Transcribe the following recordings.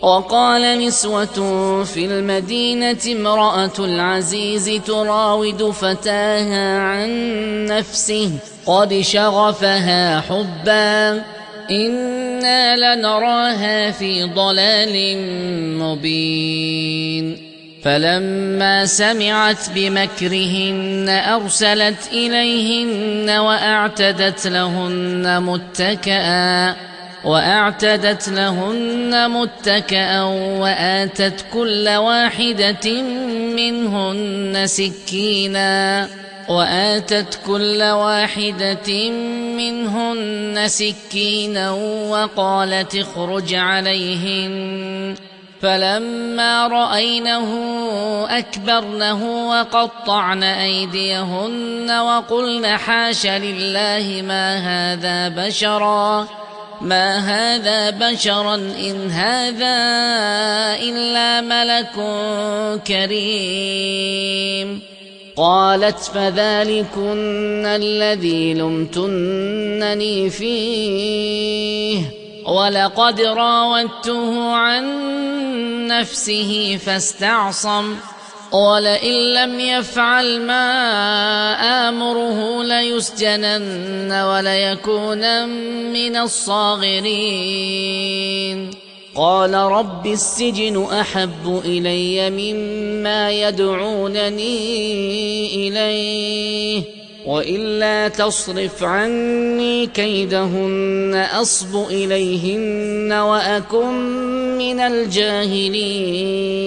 وقال نسوة في المدينة امرأة العزيز تراود فتاها عن نفسه قد شغفها حبا إنا لنراها في ضلال مبين. فلما سمعت بمكرهن أرسلت إليهن وأعتدت لهن متكئا وآتت كل واحدة منهن سكينا وقالت اخرج عليهن. فلما رأينه أكبرنه وقطعن أيديهن وقلن حاش لله ما هذا بشرا إن هذا إلا ملك كريم. قالت فذلكن الذي لمتنني فيه ولقد راودته عن نفسه فاستعصم ولئن لم يفعل ما آمره ليسجنن وليكون من الصاغرين. قال رب السجن أحب إلي مما يدعونني إليه وإلا تصرف عني كيدهن أصب إليهن وأكن من الجاهلين.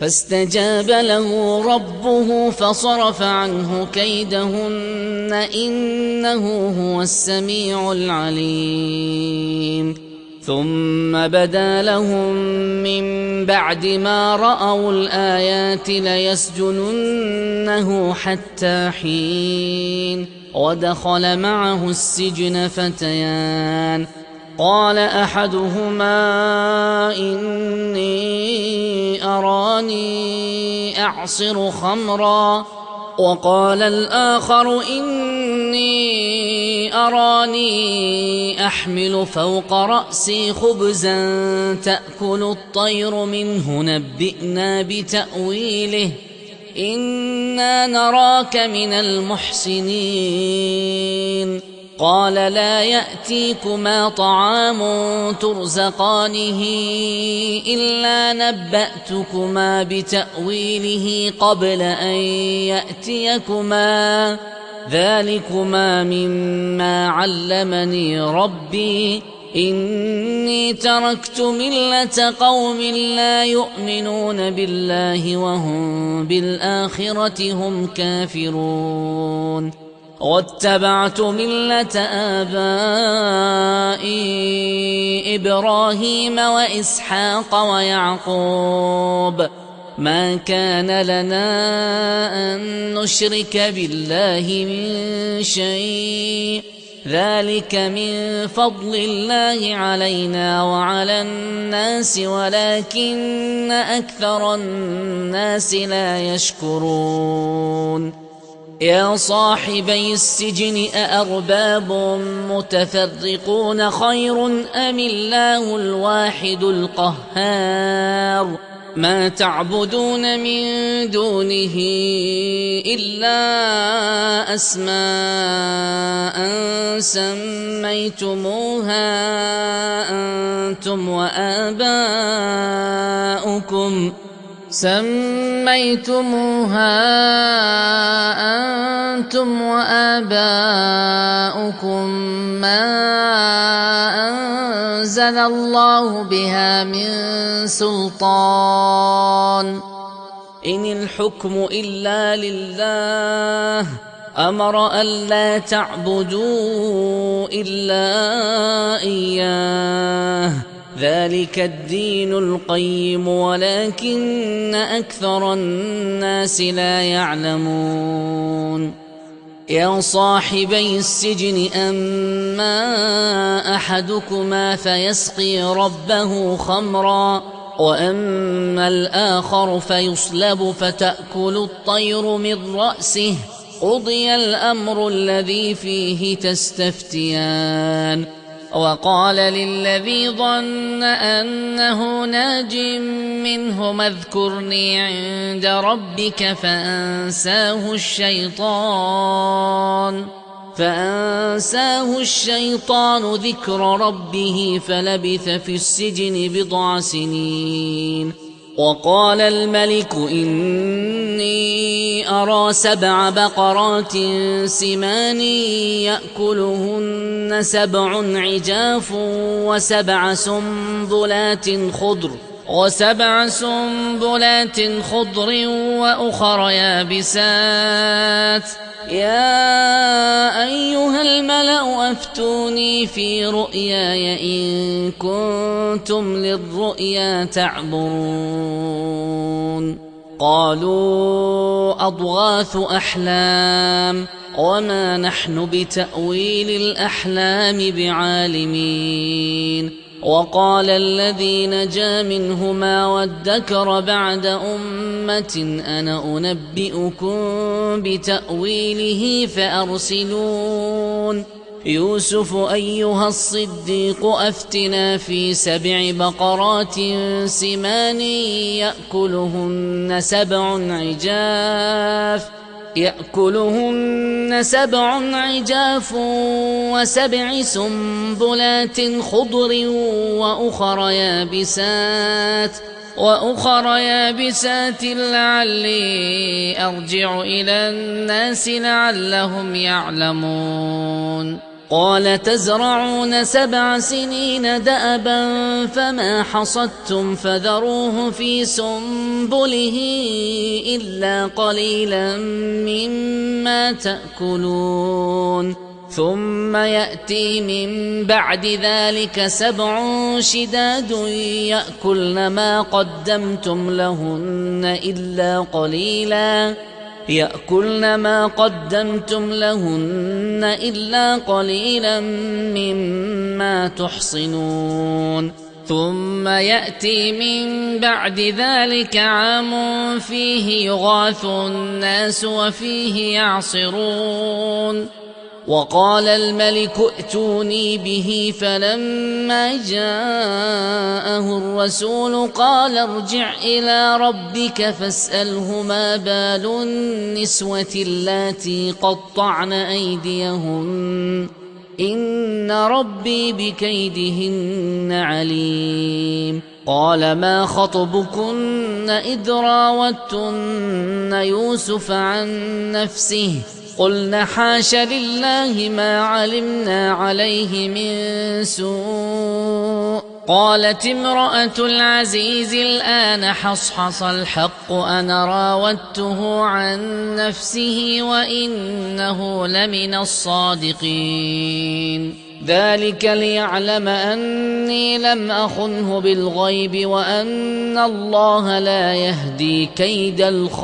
فاستجاب له ربه فصرف عنه كيدهن إنه هو السميع العليم. ثم بدا لهم من بعد ما رأوا الآيات ليسجننه حتى حين. ودخل معه السجن فتيان قال أحدهما إني أراني أعصر خمرا وقال الآخر إني أراني أحمل فوق رأسي خبزا تأكل الطير منه نبئنا بتأويله إنا نراك من المحسنين. قال لا يأتيكما طعام ترزقانه إلا نبأتكما بتأويله قبل أن يأتيكما ذلكما مما علمني ربي إني تركت ملة قوم لا يؤمنون بالله وهم بالآخرة هم كافرون واتبعت ملة آبائي إبراهيم وإسحاق ويعقوب ما كان لنا أن نشرك بالله من شيء ذلك من فضل الله علينا وعلى الناس ولكن أكثر الناس لا يشكرون. يا صاحبي السجن أأرباب متفرقون خير أم الله الواحد القهار ما تعبدون من دونه إلا أسماء سميتموها أنتم وآباؤكم ما أنزل الله بها من سلطان إن الحكم إلا لله أمر ألا تعبدوا إلا إياه ذلك الدين القيم ولكن أكثر الناس لا يعلمون. يا صاحبي السجن أما أحدكما فيسقي ربه خمرا وأما الآخر فيصلب فتأكل الطير من رأسه قضي الأمر الذي فيه تستفتيان وقال للذي ظن أنه ناج منهم اذكرني عند ربك فأنساه الشيطان ذكر ربه فلبث في السجن بضع سنين. وقال الملك إني أرى 7 بقرات سمان يأكلهن 7 عجاف وسبع سنبلات خضر وأخر يابسات. يا أيها الملأ أفتوني في رؤياي إن كنتم للرؤيا تعبرون. قالوا أضغاث أحلام وما نحن بتأويل الأحلام بعالمين. وقال الذي نجا منهما وادكر بعد أمة أنا أنبئكم بتأويله فأرسلون. يوسف أيها الصديق أفتنا في 7 بقرات سمان يأكلهن 7 عجاف و7 سنبلات خضر وأخر يابسات لعلي أرجع إلى الناس لعلهم يعلمون. قال تزرعون 7 سنين دأبا فما حصدتم فذروه في سنبله إلا قليلا مما تأكلون. ثم يأتي من بعد ذلك 7 شداد يأكلن ما قدمتم لهن إلا قليلا مما تحصنون. ثم يأتي من بعد ذلك عام فيه يغاث الناس وفيه يعصرون. وقال الملك ائتوني به فلما جاءه الرسول قال ارجع إلى ربك فاسأله ما بال النسوة اللاتي قطعن أيديهن إن ربي بكيدهن عليم. قال ما خطبكن إذ راوتن يوسف عن نفسه قلن حاش لله ما علمنا عليه من سوء. قالت امرأة العزيز الآن حصحص الحق أنا راودته عن نفسه وإنه لمن الصادقين. ذلك ليعلم أني لم أخنه بالغيب وأن الله لا يهدي كيد الخائنين.